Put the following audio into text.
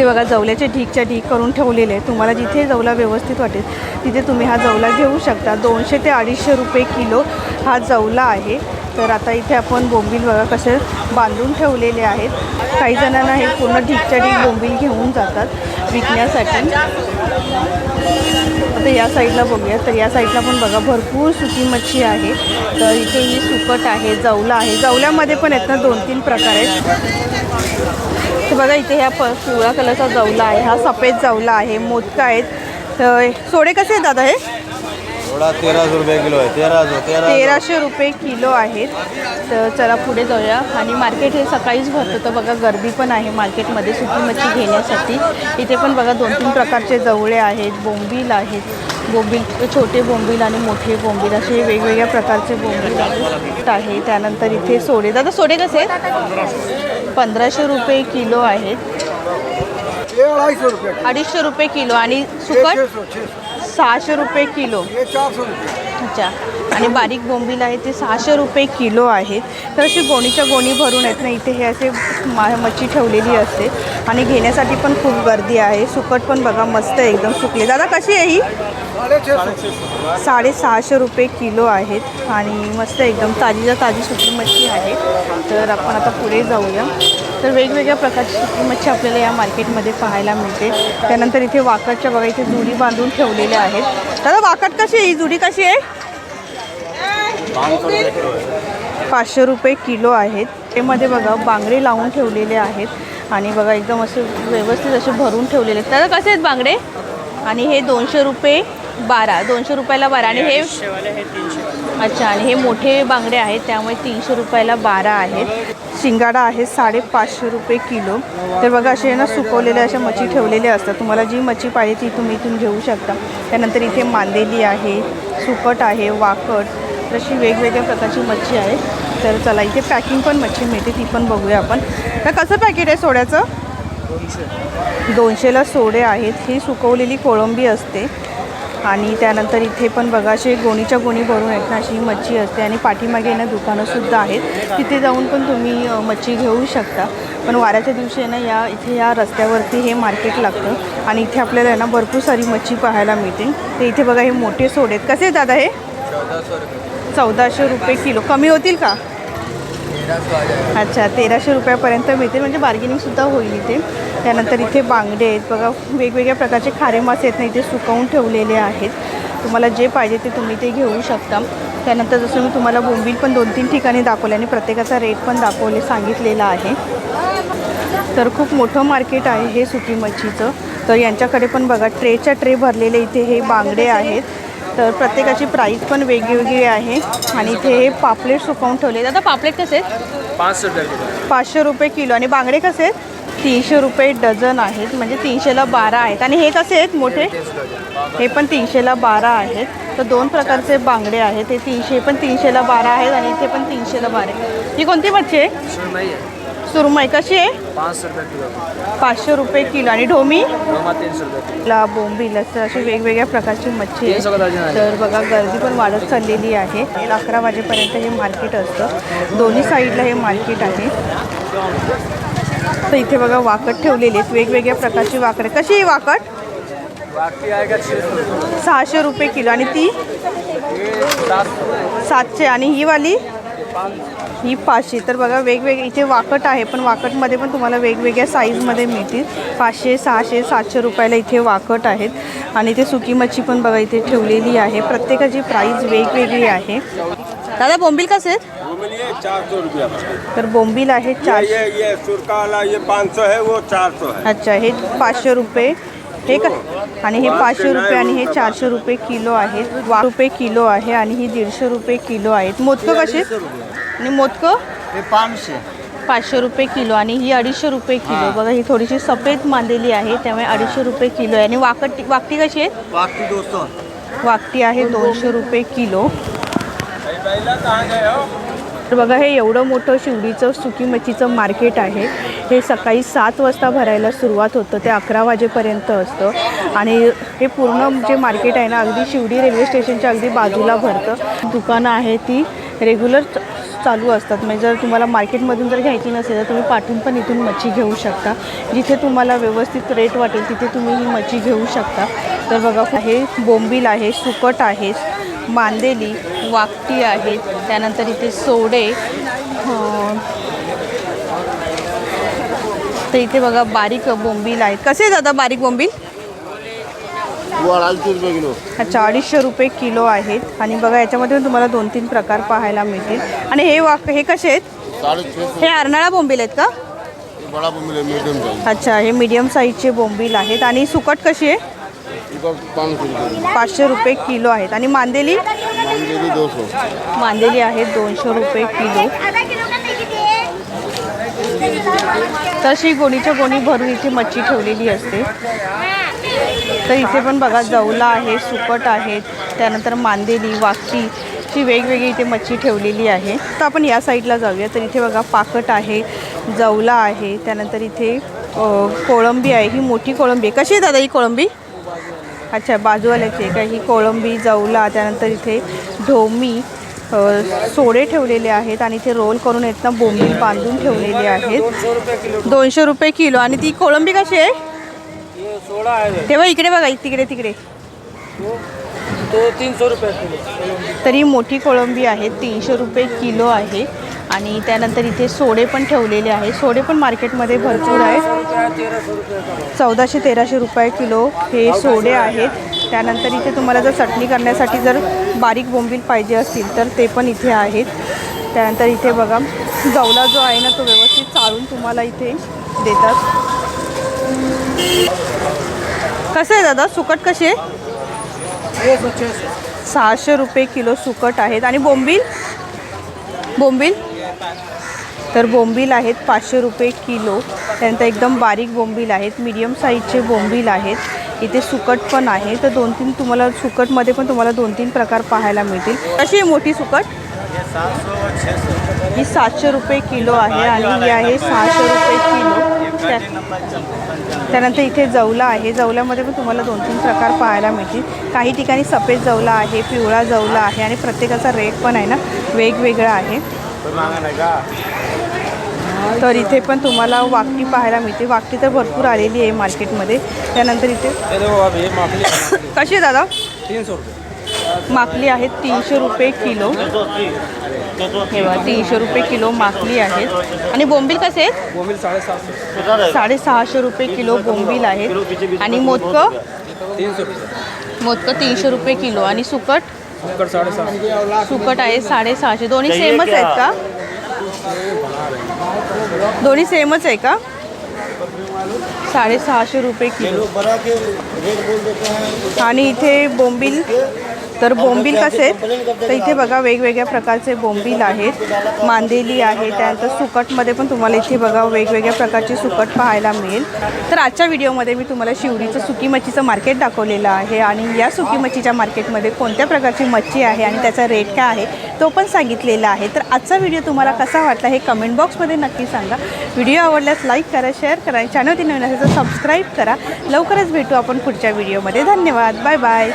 इथे बघा जवल्याचे ढीकच्या ढीक करून ठेवलेले आहे. तुम्हाला जिथे जवला व्यवस्थित वाटेल तिथे तुम्ही हा जवला घेऊ शकता. 200 ते 250 रुपये किलो हा जवला आहे. तर आता इथे आपण बोंबील बघा कसे बांधून ठेवलेले आहेत. काही जणांना हे पूर्ण ढीकच्या ढीक बोंबील घेऊन जातात विकण्यासाठी. आता या साईडला बघूया. तर या साईडला पण बघा भरपूर सुकी मच्छी आहे. तर इथे ही सुकट आहे, जवला आहे. जवल्यामध्ये पण आहेत ना 2-3 प्रकार आहेत. तर बघा इथे ह्या पिवळ्या कलरचा जवला आहे, हा सफेद जवला आहे, मोदका आहेत. तर सोडे कसे आहेत दादा हे? थोडा 1300 रुपये किलो आहे. 1300 रुपये किलो आहेत. तर चला पुढे जाऊया. आणि मार्केट हे सकाळीच भरतं. तर बघा गर्दी पण आहे मार्केटमध्ये सुकी मच्छी घेण्यासाठी. इथे पण बघा 2-3 प्रकारचे जवळे आहेत, बोंबील आहेत. बोंबील छोटे बोंबील आणि मोठे बोंबील असे वेगवेगळ्या प्रकारचे बोंबील आहे. त्यानंतर इथे सोडे. दादा सोडे कसे आहेत? 1500 रुपये किलो आहेत. 250 रुपये किलो. आणि सुकट 600 रुपये किलो. अच्छा. आणि बारीक बोंबील आहे ते 600 रुपये किलो आहेत. तर अशी गोणीच्या गोणी भरून आहेत ना इथे हे असे मच्छी ठेवलेली असते. आणि घेण्यासाठी पण खूप गर्दी आहे. सुकट पण बघा मस्त एकदम सुकले. दादा कशी आहे ही? 650 रुपये किलो आहेत. आणि मस्त एकदम ताजीच्या ताजी सुकी मच्छी आहे. तर आपण आता पुढे जाऊया. तर वेगवेगळ्या प्रकारची सुकी मच्छी आपल्याला या मार्केटमध्ये पाहायला मिळते. त्यानंतर इथे वाकटच्या बघा इथे जुडी बांधून ठेवलेल्या आहेत. दादा वाकट कशी आहे? ही जुडी कशी आहे? 500 रुपये किलो आहेत. त्यामध्ये बघा बांगडे लावून ठेवलेले आहेत. आणि बघा एकदम असे व्यवस्थित असे भरून ठेवलेले आहेत. दादा कसे आहेत बांगडे? आणि हे 200 रुपये 12. 200 रुपयाला 12. आणि हे 300. अच्छा. आणि हे मोठे बांगडे आहेत त्यामुळे 300 रुपयाला 12 आहेत. शिंगाडा आहे 550 रुपये किलो. तर बघा असे ना सुकवलेल्या अशा मच्छी ठेवलेल्या असतात. तुम्हाला जी मच्छी पाहिजे ती तुम्ही इथून घेऊ शकता. त्यानंतर इथे मांदेली आहे, सुकट आहे, वाकट. तर अशी वेगवेगळ्या प्रकारची मच्छी आहे. तर चला इथे पॅकिंग पण मच्छी मिळते ती पण बघूया आपण. तर कसं पॅकेट आहे सोड्याचं? 200ला सोडे आहेत. ही सुकवलेली कोळंबी असते. आणि त्यानंतर इथे पण बघा असे गोणीच्या गोणी भरून आहेत ना अशी मच्छी असते. आणि पाठीमागे ना दुकानंसुद्धा आहेत. तिथे जाऊन पण तुम्ही मच्छी घेऊ शकता. पण वाऱ्याच्या दिवशी ना या रस्त्यावरती हे मार्केट लागतं. आणि इथे आपल्याला ना भरपूर सारी मच्छी पाहायला मिळते. तर इथे बघा हे मोठे सोडे आहेत. कसे दादा हे? 1400 रुपये किलो. कमी होतील का? अच्छा. 1300 रुपयापर्यंत मिळते. म्हणजे बार्गेनिंगसुद्धा होईल इथे. त्यानंतर इथे बांगडे आहेत बघा. वेगवेगळ्या प्रकारचे खारे मासे आहेत ना इथे सुकवून ठेवलेले आहेत. तुम्हाला जे पाहिजे ते तुम्ही ते घेऊ शकता. त्यानंतर जसं मी तुम्हाला बोंबील पण 2-3 ठिकाणी दाखवले आणि प्रत्येकाचा रेट पण सांगितलेला आहे. तर खूप मोठं मार्केट आहे हे सुकी मच्छीचं. तर यांच्याकडे पण बघा ट्रेच्या ट्रे भरलेले इथे हे बांगडे आहेत. तर प्रत्येकाची प्राईस पण वेगवेगळी आहे. आणि इथे हे पापलेट सुकवून ठेवले. आता पापलेट कसे आहेत? 500 रुपये किलो. आणि बांगडे कसे आहेत? 300 रुपये डझन आहेत. म्हणजे 300ला 12 आहेत. आणि हे कसे आहेत मोठे? हे पण 300ला 12 आहेत. तर 2 प्रकारचे बांगडे आहेत. हे 300 पण 300ला 12 आहेत. आणि इथे पण 300ला 12 आहे. ही कोणती मच्छी आहे? सुरमई कशी आहे? 500 रुपये किलो. 500 रुपये किलो. आणि ढोमी? 300 रुपये. बोंबील असं अशी वेगवेगळ्या प्रकारची मच्छी आहे. तर बघा गर्दी पण वाढत चाललेली आहे. 11 वाजेपर्यंत हे मार्केट असतं. दोन्ही साईडला हे मार्केट आहे. तर इथे बघा वाकट ठेवलेली आहेत. वेगवेगळ्या प्रकारची वाकड. कशी आहे वाकट? 600 रुपये किलो. आणि ती 700. आणि ही वाली ही 500. तर बघा वेगवेगळे इथे वाकट आहे. पण वाकटमध्ये पण तुम्हाला वेगवेगळ्या साईजमध्ये मिळतील. 500, 600, 700 रुपयाला इथे वाकट आहेत. आणि इथे सुकी मच्छी पण बघा इथे ठेवलेली आहे. प्रत्येकाची प्राईस वेगवेगळी आहे. दादा बोंबील कसे आहेत? 400 रुपये. तर बोंबील आहे 400. ये सुरका वाला ये 500 है, वो 400 है. अच्छा. हे 500 रुपये. हे का? आणि हे 500 रुपये. आणि हे 400 रुपये किलो आहेत. रुपये किलो आहे. आणि ही 150 रुपये किलो आहेत. मोदकं कसे? आणि मोदकं? 500 रुपये किलो. आणि ही 250 रुपये किलो. बघा ही थोडीशी सफेद मांदेली आहे त्यामुळे 250 रुपये किलो आहे. आणि वाकटी कशी आहे? वाकटी आहे 200 रुपये किलो. तर बघा हे एवढं मोठं शिवडीचं सुकी मच्छीचं मार्केट आहे. हे सकाळी 7 वाजता भरायला सुरुवात होतं ते 11 वाजेपर्यंत असतं. आणि हे पूर्ण जे मार्केट आहे ना अगदी शिवडी रेल्वे स्टेशनच्या अगदी बाजूला भरतं. दुकानं आहे ती रेग्युलर चालू असतात. म्हणजे जर तुम्हाला मार्केटमधून जर घ्यायची नसेल तर तुम्ही पाठवून पण इथून मच्छी घेऊ शकता. जिथे तुम्हाला व्यवस्थित रेट वाटेल तिथे तुम्ही ही मच्छी घेऊ शकता. तर बघा हे बोंबील आहे, सुकट आहे, मांदेली, वाकटी आहे, त्यानंतर इथे सोडे, तर इथे बघा बारीक बोंबील आहेत. कसे दादा बारीक बोंबील? 250 रुपये किलो. अच्छा 250 रुपये किलो आहेत. आणि बघा याच्यामध्ये पण तुम्हाला 2-3 प्रकार पाहायला मिळतील. आणि हे कसे आहेत? 650. हे अर्नाळा बोंबील आहेत का? बडा बोंबील है, मीडियम साइज. अच्छा हे मीडियम साईजचे बोंबील आहेत. आणि सुकट कशी आहे? 500 रुपये. 500 रुपये किलो आहेत. आणि मांदेली? मांदेली 200. मांदेली आहेत 200 रुपये किलो. तशी गोणीच्या गोणी भरून इथे मच्छी ठेवलेली असते. तर इथे पण बघा जवला आहे, सुकट आहेत, त्यानंतर मांदेली, वाकटी ची वेगवेगळी इथे मच्छी ठेवलेली आहे. तर आपण या साईडला जाऊया. तर इथे बघा पाकट आहे, जवला आहे, त्यानंतर इथे कोळंबी आहे. ही मोठी कोळंबी आहे. कशी आहे दादा ही कोळंबी? अच्छा बाजूवाल्याची आहे का? ही कोळंबी, जवला, त्यानंतर इथे ढोमी, सोडे ठेवलेले आहेत. आणि इथे रोल करून आहेत ना बोंबील बांधून ठेवलेले आहेत. 200 रुपये किलो. आणि ती कोळंबी कशी आहे? तेव्हा इकडे बघा, तिकडे तो 300 रुपये किलो. तरी मोठी कोळंबी आहे 300 रुपये किलो आहे. आणि त्यानंतर इथे सोडे पण ठेवलेले आहे. सोडे पण मार्केटमध्ये भरपूर आहेत. 1400-1300 रुपये किलो हे सोडे आहेत. त्यानंतर इथे तुम्हाला जर चटणी करण्यासाठी जर बारीक बोंबील पाहिजे असतील तर ते पण इथे आहेत. त्यानंतर इथे बघा जवला जो आहे ना तो व्यवस्थित चाळून तुम्हाला इथे देतात. कसं आहे दादा सुकट कशी आहे? 600 रुपये किलो सुकट आहेत. आणि बोंबील तर बोंबील आहेत 500 रुपये किलो. त्यानंतर एकदम बारीक बोंबील आहेत, मीडियम साईजचे बोंबील आहेत. इथे सुकट पण आहे. तर 2-3 तुम्हाला सुकटमध्ये पण तुम्हाला 2-3 प्रकार पाहायला मिळतील. कशी आहे मोठी सुकट? ही 700 रुपये किलो आहे. आणि ही आहे 600 रुपये किलो. त्यानंतर इथे जवला आहे. जवल्यामध्ये पण तुम्हाला 2-3 प्रकार पाहायला मिळतील. काही ठिकाणी सफेद जवला आहे, पिवळा जवला आहे. आणि प्रत्येकाचा रेट पण आहे ना वेगवेगळा आहे. तर इथे पण तुम्हाला वाकटी पाहायला मिळते. वाकटी तर भरपूर आलेली आहे मार्केटमध्ये. त्यानंतर इथे कशी आहे दादा? 300 रुपये. माकली आहेत 300 रुपये किलो. हे बघा 300 रुपये किलो माकली आहेत. आणि बोंबील कसे आहेत? बोंबील 650. 650 रुपये किलो बोंबील आहेत. आणि मोदकं? 300 रुपये. मोदकं 300 रुपये किलो. आणि सुकट? सुकट 650. सुकट आहे 650. दोन्ही सेमच आहेत का? दोन्ही सेमच आहे का? 650 रुपये किलो. आणि इथे बोंबील तर बोंबील कसे आहेत? तर इथे बघा वेगवेगळ्या प्रकारचे बोंबील आहेत. मांदेली आहे. त्यानंतर सुकटमध्ये पण तुम्हाला इथे बघा वेगवेगळ्या प्रकारचे सुकट पाहायला मिळेल. तर आजच्या व्हिडिओमध्ये मी तुम्हाला शिवडीचं सुकी मच्छीचं मार्केट दाखवलेलं आहे. आणि या सुकी मच्छीच्या मार्केटमध्ये कोणत्या प्रकारची मच्छी आहे आणि त्याचा रेट काय आहे तो पण सांगितलेला आहे. तर आजचा व्हिडिओ तुम्हाला कसा वाटला हे कमेंट बॉक्समध्ये नक्की सांगा. व्हिडिओ आवडल्यास लाईक करा, शेअर करा. आणि चॅनल नवीन असेल तर सबस्क्राईब करा. लवकरच भेटू आपण पुढच्या व्हिडिओमध्ये. धन्यवाद. Bye bye.